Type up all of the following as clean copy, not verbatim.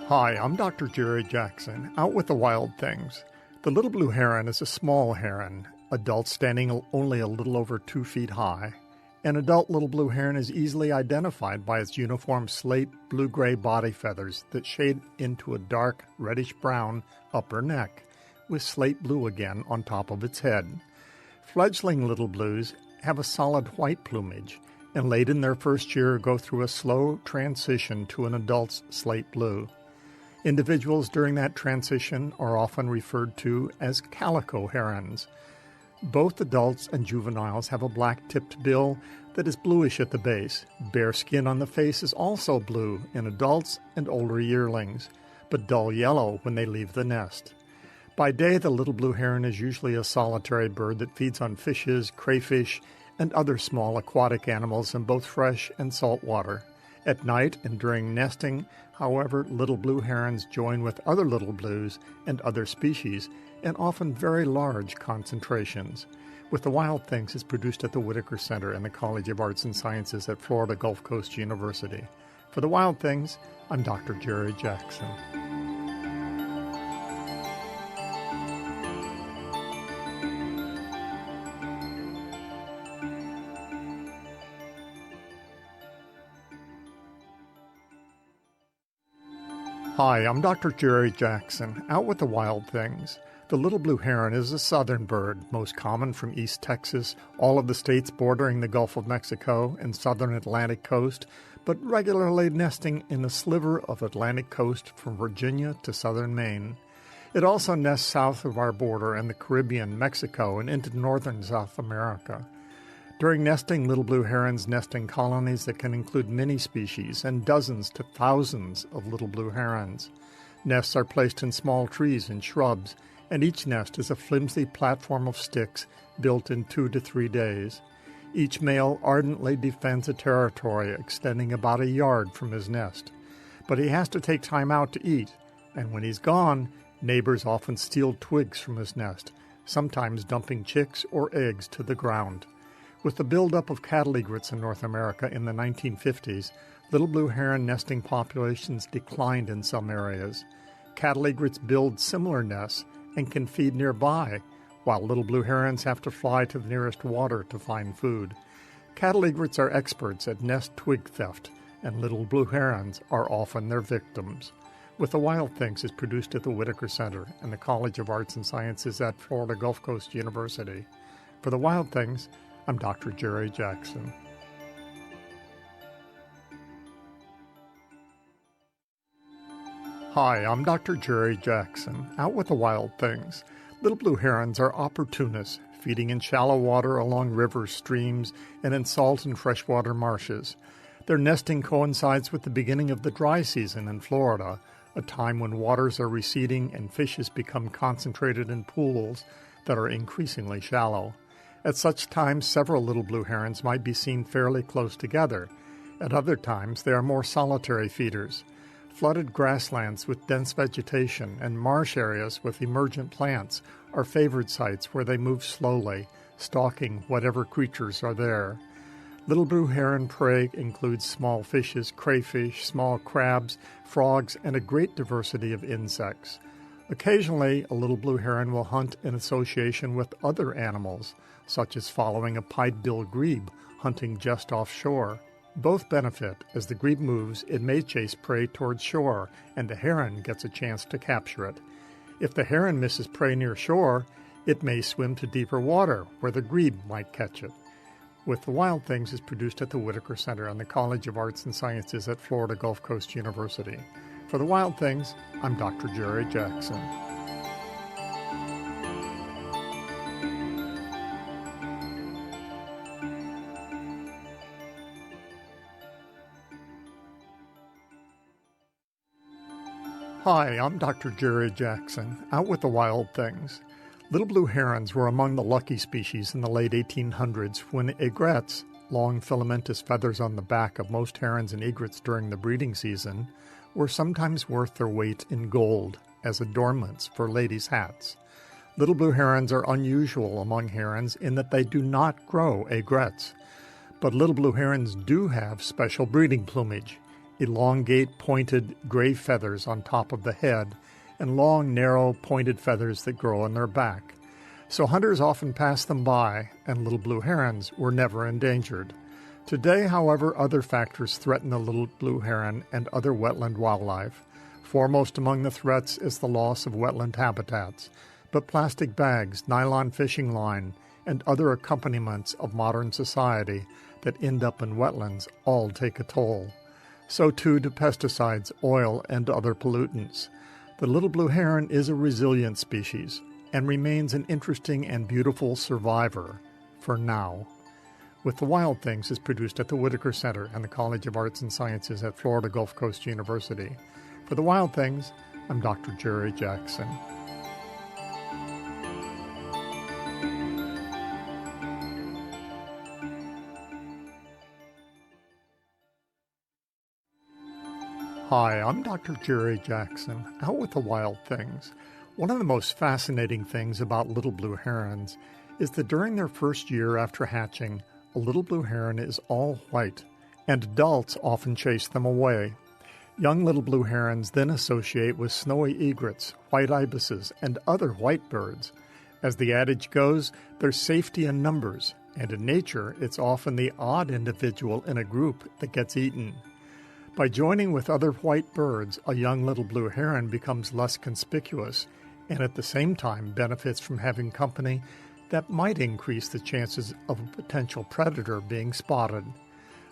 Hi, I'm Dr. Jerry Jackson, out with the wild things. The little blue heron is a small heron, adult standing only a little over 2 feet high. An adult little blue heron is easily identified by its uniform slate blue-gray body feathers that shade into a dark reddish-brown upper neck, with slate blue again on top of its head. Fledgling little blues have a solid white plumage, and late in their first year go through a slow transition to an adult's slate blue. Individuals during that transition are often referred to as calico herons. Both adults and juveniles have a black-tipped bill that is bluish at the base. Bare skin on the face is also blue in adults and older yearlings, but dull yellow when they leave the nest. By day, the little blue heron is usually a solitary bird that feeds on fishes, crayfish, and other small aquatic animals in both fresh and salt water. At night and during nesting, however, little blue herons join with other little blues and other species, and often very large concentrations. With the Wild Things is produced at the Whitaker Center and the College of Arts and Sciences at Florida Gulf Coast University. For the Wild Things, I'm Dr. Jerry Jackson. Hi, I'm Dr. Jerry Jackson, out with the wild things. The little blue heron is a southern bird, most common from East Texas, all of the states bordering the Gulf of Mexico and southern Atlantic coast, but regularly nesting in the sliver of Atlantic coast from Virginia to southern Maine. It also nests south of our border in the Caribbean, Mexico, and into northern South America. During nesting, little blue herons nest in colonies that can include many species and dozens to thousands of little blue herons. Nests are placed in small trees and shrubs, and each nest is a flimsy platform of sticks built in 2 to 3 days. Each male ardently defends a territory extending about a yard from his nest. But he has to take time out to eat, and when he's gone, neighbors often steal twigs from his nest, sometimes dumping chicks or eggs to the ground. With the buildup of cattle egrets in North America in the 1950s, little blue heron nesting populations declined in some areas. Cattle egrets build similar nests and can feed nearby, while little blue herons have to fly to the nearest water to find food. Cattle egrets are experts at nest twig theft, and little blue herons are often their victims. With the Wild Things is produced at the Whitaker Center and the College of Arts and Sciences at Florida Gulf Coast University. For the Wild Things, I'm Dr. Jerry Jackson. Hi, I'm Dr. Jerry Jackson, out with the wild things. Little blue herons are opportunists, feeding in shallow water along rivers, streams, and in salt and freshwater marshes. Their nesting coincides with the beginning of the dry season in Florida, a time when waters are receding and fishes become concentrated in pools that are increasingly shallow. At such times, several little blue herons might be seen fairly close together. At other times, they are more solitary feeders. Flooded grasslands with dense vegetation and marsh areas with emergent plants are favored sites where they move slowly, stalking whatever creatures are there. Little blue heron prey includes small fishes, crayfish, small crabs, frogs, and a great diversity of insects. Occasionally, a little blue heron will hunt in association with other animals, such as following a pied-billed grebe hunting just offshore. Both benefit. As the grebe moves, it may chase prey towards shore, and the heron gets a chance to capture it. If the heron misses prey near shore, it may swim to deeper water, where the grebe might catch it. With the Wild Things is produced at the Whitaker Center and the College of Arts and Sciences at Florida Gulf Coast University. For the Wild Things, I'm Dr. Jerry Jackson. Hi, I'm Dr. Jerry Jackson, out with the wild things. Little blue herons were among the lucky species in the late 1800s when egrets, long filamentous feathers on the back of most herons and egrets during the breeding season, were sometimes worth their weight in gold as adornments for ladies' hats. Little blue herons are unusual among herons in that they do not grow egrets. But little blue herons do have special breeding plumage. elongate, pointed gray feathers on top of the head, and long, narrow, pointed feathers that grow on their back. So hunters often passed them by, and little blue herons were never endangered. Today, however, other factors threaten the little blue heron and other wetland wildlife. Foremost among the threats is the loss of wetland habitats, but plastic bags, nylon fishing line, and other accompaniments of modern society that end up in wetlands all take a toll. So too do pesticides, oil, and other pollutants. The little blue heron is a resilient species and remains an interesting and beautiful survivor for now. With the Wild Things is produced at the Whitaker Center and the College of Arts and Sciences at Florida Gulf Coast University. For the Wild Things, I'm Dr. Jerry Jackson. Hi, I'm Dr. Jerry Jackson, out with the Wild Things. One of the most fascinating things about little blue herons is that during their first year after hatching, a little blue heron is all white, and adults often chase them away. Young little blue herons then associate with snowy egrets, white ibises, and other white birds. As the adage goes, there's safety in numbers, and in nature, it's often the odd individual in a group that gets eaten. By joining with other white birds, a young little blue heron becomes less conspicuous and at the same time benefits from having company that might increase the chances of a potential predator being spotted.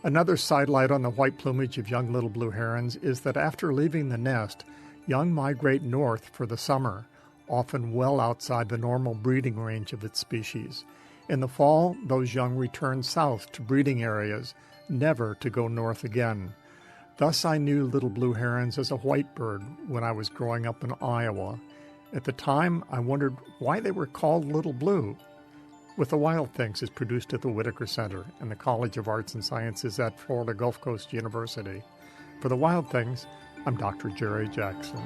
Another sidelight on the white plumage of young little blue herons is that after leaving the nest, young migrate north for the summer, often well outside the normal breeding range of its species. In the fall, those young return south to breeding areas, never to go north again. Thus I knew little blue herons as a white bird when I was growing up in Iowa. At the time, I wondered why they were called little blue. With the Wild Things is produced at the Whitaker Center and the College of Arts and Sciences at Florida Gulf Coast University. For the Wild Things, I'm Dr. Jerry Jackson.